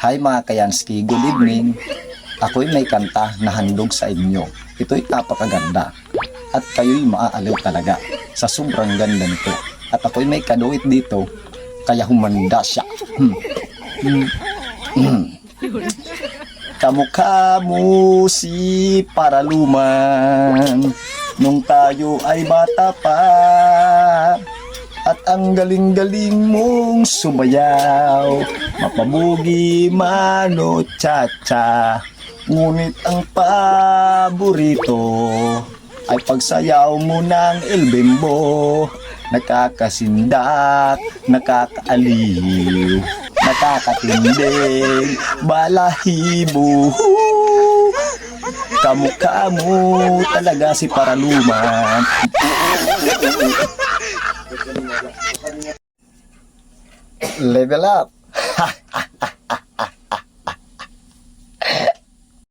Hi mga Kayanski, good evening. Ako'y may kanta na handog sa inyo. Ito'y napakaganda. At kayo'y maaaliw talaga sa sobrang ganda nito. At ako'y may kaduit dito, kaya humanda siya. Kamukha mo si Paraluman nung tayo ay bata pa. At ang galing-galing mong sumayaw, mapabugi mano cha-cha. Ngunit ang paborito ay pagsayaw mo ng El Bembo. Nakakasindak, nakakaaliw, nakakatinding, balahibo. Kamukha mo talaga si Paraluman. Level up.